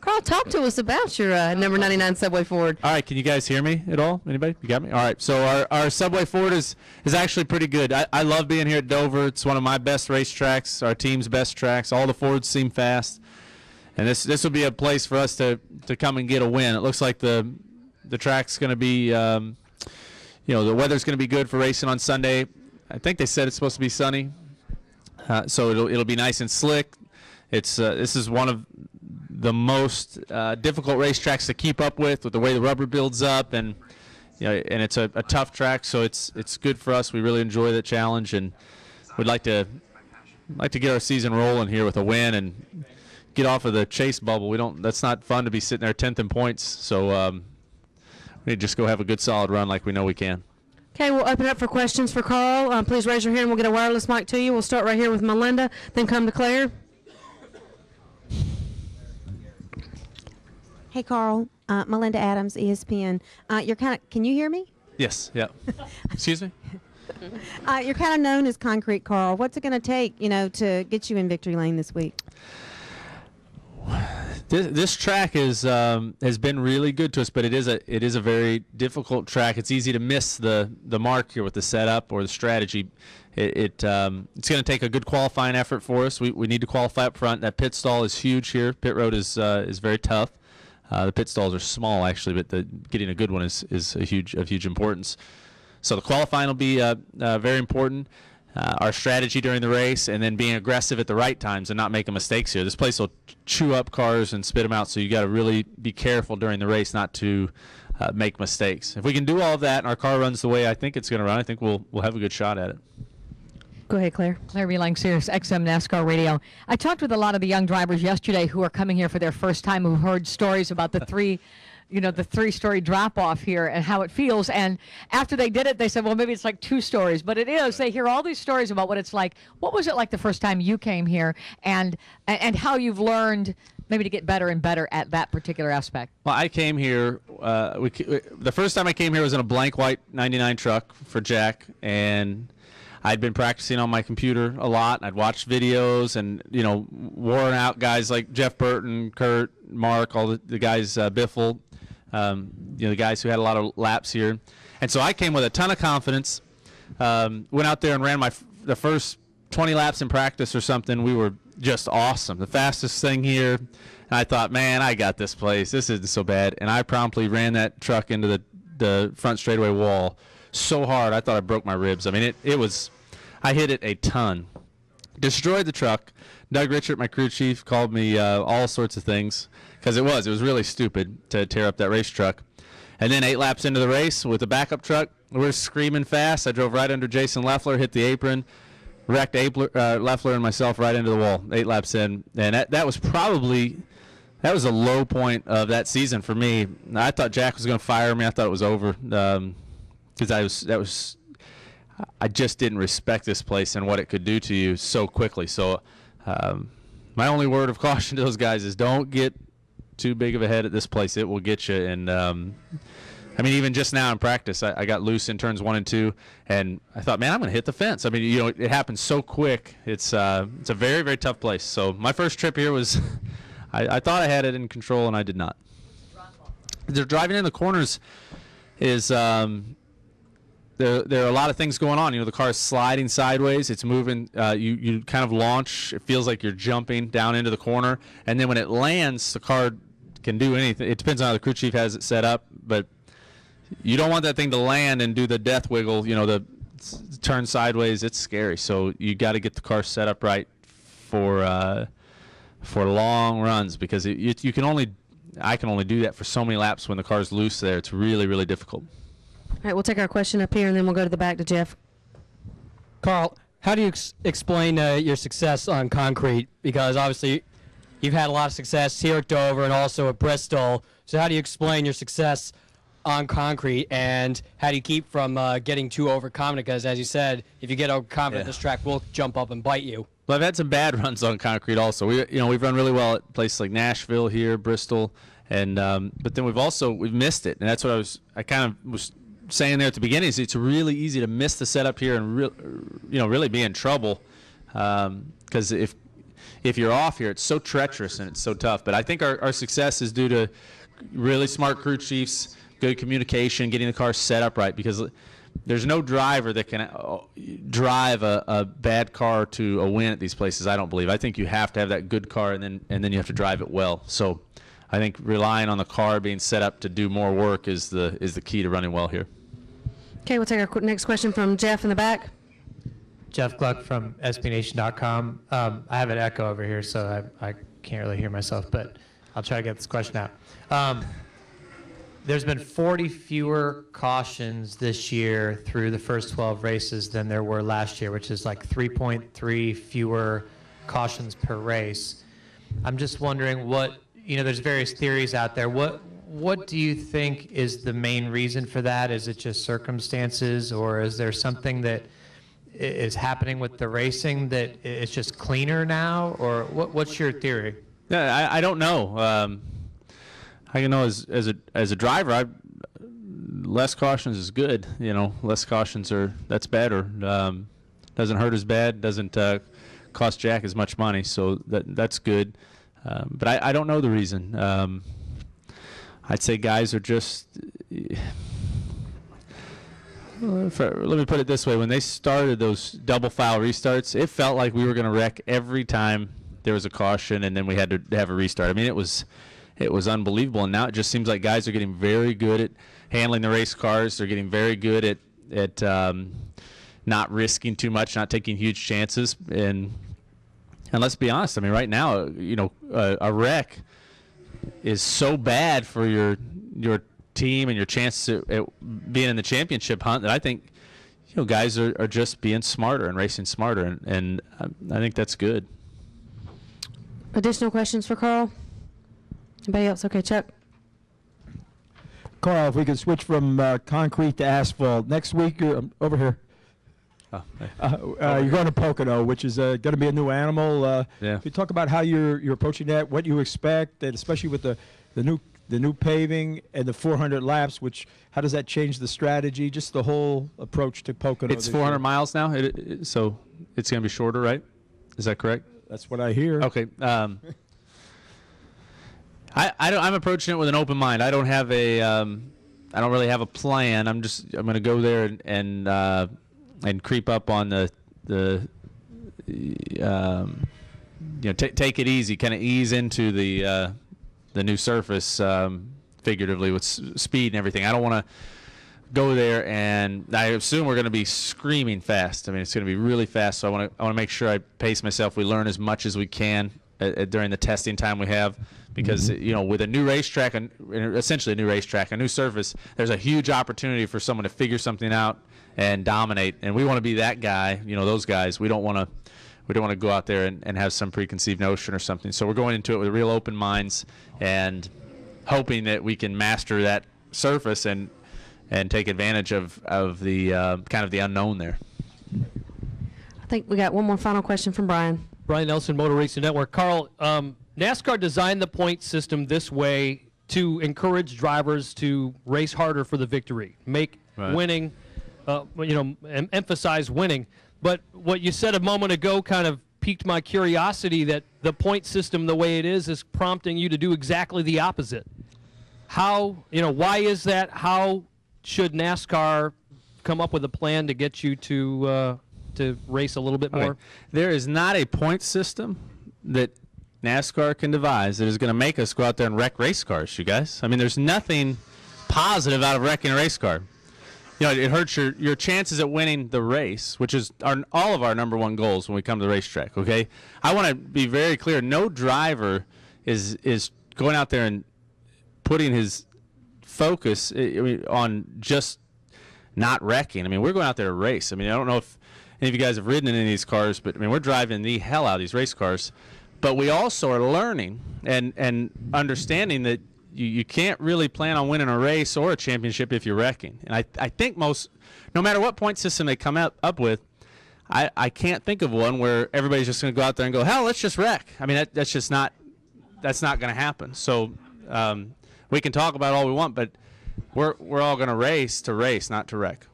Carl, talk to us about your number 99 Subway Ford. All right, can you guys hear me at all? Anybody? You got me? All right, so our Subway Ford is actually pretty good. I love being here at Dover. It's one of my best racetracks, our team's best tracks. All the Fords seem fast. And this will be a place for us to come and get a win. It looks like the track's going to be, the weather's going to be good for racing on Sunday. I think they said it's supposed to be sunny, so it'll be nice and slick. This is one of the most difficult racetracks to keep up with the way the rubber builds up, and and it's a tough track, so it's good for us. We really enjoy the challenge, and we'd like to get our season rolling here with a win and get off of the chase bubble. That's not fun to be sitting there 10th in points. So we need to just go have a good solid run like we know we can. Okay, we'll open up for questions for Carl. Please raise your hand. We'll get a wireless mic to you. We'll start right here with Melinda, then come to Claire. Hey, Carl. Melinda Adams, ESPN. Can you hear me? Yes. Yeah. Excuse me. You're kind of known as Concrete Carl. What's it going to take, to get you in victory lane this week? This track has been really good to us, but it is a very difficult track. It's easy to miss the mark here with the setup or the strategy. It's going to take a good qualifying effort for us. We need to qualify up front. That pit stall is huge here. Pit road is very tough. The pit stalls are small actually, but getting a good one is of huge importance. So the qualifying will be very important. Our strategy during the race, and then being aggressive at the right times and not making mistakes here. This place will chew up cars and spit them out, so you got to really be careful during the race not to make mistakes. If we can do all of that and our car runs the way I think it's going to run, I think we'll have a good shot at it. Go ahead, Claire. Claire Beeline, Sirius XM NASCAR Radio. I talked with a lot of the young drivers yesterday who are coming here for their first time, who heard stories about the three-story drop-off here and how it feels. And after they did it, they said, well, maybe it's like 2 stories. But it is. They hear all these stories about what it's like. What was it like the first time you came here, and how you've learned maybe to get better and better at that particular aspect? Well, I came here, the first time I came here was in a blank white 99 truck for Jack, and I'd been practicing on my computer a lot. I'd watched videos and, worn out guys like Jeff Burton, Kurt, Mark, all the guys, Biffle, the guys who had a lot of laps here. And so I came with a ton of confidence, went out there and ran the first 20 laps in practice or something. We were just awesome. The fastest thing here. And I thought, man, I got this place. This isn't so bad. And I promptly ran that truck into the front straightaway wall so hard I thought I broke my ribs. I mean, I hit it a ton. Destroyed the truck. Doug Richard, my crew chief, called me all sorts of things because it was really stupid to tear up that race truck. And then 8 laps into the race with the backup truck, we're screaming fast. I drove right under Jason Leffler, hit the apron, wrecked Leffler and myself right into the wall 8 laps in. And that was a low point of that season for me. I thought Jack was going to fire me. I thought it was over because I just didn't respect this place and what it could do to you so quickly. So my only word of caution to those guys is don't get too big of a head at this place. It will get you. And even just now in practice, I got loose in turns 1 and 2, and I thought, man, I'm going to hit the fence. I mean, it happens so quick. It's a very, very tough place. So my first trip here was I thought I had it in control, and I did not. The driving in the corners is there are a lot of things going on. The car is sliding sideways. It's moving. You kind of launch. It feels like you're jumping down into the corner. And then when it lands, the car can do anything. It depends on how the crew chief has it set up. But you don't want that thing to land and do the death wiggle, the turn sideways. It's scary. So you got to get the car set up right for long runs because I can only do that for so many laps when the car's loose there. It's really, really difficult. All right, we'll take our question up here, and then we'll go to the back to Jeff. Carl, how do you explain your success on concrete? Because obviously you've had a lot of success here at Dover and also at Bristol. So how do you explain your success on concrete, and how do you keep from getting too overconfident? Because as you said, if you get overconfident, this track will jump up and bite you. Well, I've had some bad runs on concrete also. We've run really well at places like Nashville here, Bristol, and but then we've missed it, and that's what I kind of was saying there at the beginning. Is it's really easy to miss the setup here and really be in trouble because if if you're off here, it's so treacherous and it's so tough. But I think our success is due to really smart crew chiefs, good communication, getting the car set up right, because there's no driver that can drive a bad car to a win at these places, I don't believe. I think you have to have that good car, and then you have to drive it well. So I think relying on the car being set up to do more work is the key to running well here. Okay, we'll take our next question from Jeff in the back. Jeff Gluck from SBNation.com. I have an echo over here, so I can't really hear myself, but I'll try to get this question out. There's been 40 fewer cautions this year through the first 12 races than there were last year, which is like 3.3 fewer cautions per race. I'm just wondering there's various theories out there. What do you think is the main reason for that? Is it just circumstances, or is there something that is happening with the racing that it's just cleaner now, or what's your theory? Yeah, I don't know. I know as a driver, less cautions is good. Less cautions that's better. Doesn't hurt as bad. Doesn't cost Jack as much money. So that's good. But I don't know the reason. I'd say guys are just. Let me put it this way: when they started those double foul restarts, it felt like we were going to wreck every time there was a caution, and then we had to have a restart. I mean, it was unbelievable, and now it just seems like guys are getting very good at handling the race cars. They're getting very good at not risking too much, not taking huge chances, and let's be honest. I mean, right now, a wreck is so bad for your team and your chances at being in the championship hunt that I think guys are just being smarter and racing smarter, and I think that's good. Additional questions for Carl? Anybody else? Okay, Chuck. Carl, if we could switch from concrete to asphalt. Next week, over here. You're going to Pocono, which is going to be a new animal. Yeah. Can you talk about how you're approaching that, what you expect, and especially with the new paving and the 400 laps, how does that change the strategy, just the whole approach to Pocono? It's 400 miles now, so it's going to be shorter, right? Is that correct? That's what I hear. Okay. I'm approaching it with an open mind. I don't have I don't really have a plan. I'm going to go there and creep up on take it easy, kind of ease into the new surface, figuratively, with speed and everything. I don't want to go there, and I assume we're going to be screaming fast. I mean, it's going to be really fast, so I want to make sure I pace myself. We learn as much as we can during the testing time we have, because with a new racetrack, essentially a new racetrack, a new surface, there's a huge opportunity for someone to figure something out and dominate, and we want to be that guy. Those guys. We don't want to go out there and have some preconceived notion or something. So we're going into it with real open minds and hoping that we can master that surface and take advantage of the kind of the unknown there. I think we got one more final question from Brian. Brian Nelson, Motor Racing Network. Carl, NASCAR designed the point system this way to encourage drivers to race harder for the victory, make winning, emphasize winning. But what you said a moment ago kind of piqued my curiosity, that the point system, the way it is prompting you to do exactly the opposite. How, why is that? How should NASCAR come up with a plan to get you to race a little bit more? Okay. There is not a point system that NASCAR can devise that is going to make us go out there and wreck race cars, you guys. I mean, there's nothing positive out of wrecking a race car. It hurts your chances at winning the race, which is all of our number one goals when we come to the racetrack, okay? I want to be very clear. No driver is going out there and putting his focus on just not wrecking. I mean, we're going out there to race. I mean, I don't know if any of you guys have ridden in any of these cars, but, I mean, we're driving the hell out of these race cars. But we also are learning and understanding that you can't really plan on winning a race or a championship if you're wrecking. And I think no matter what point system they come up with, I can't think of one where everybody's just going to go out there and go, hell, let's just wreck. I mean, that's not going to happen. So we can talk about all we want, but we're all going to race, not to wreck.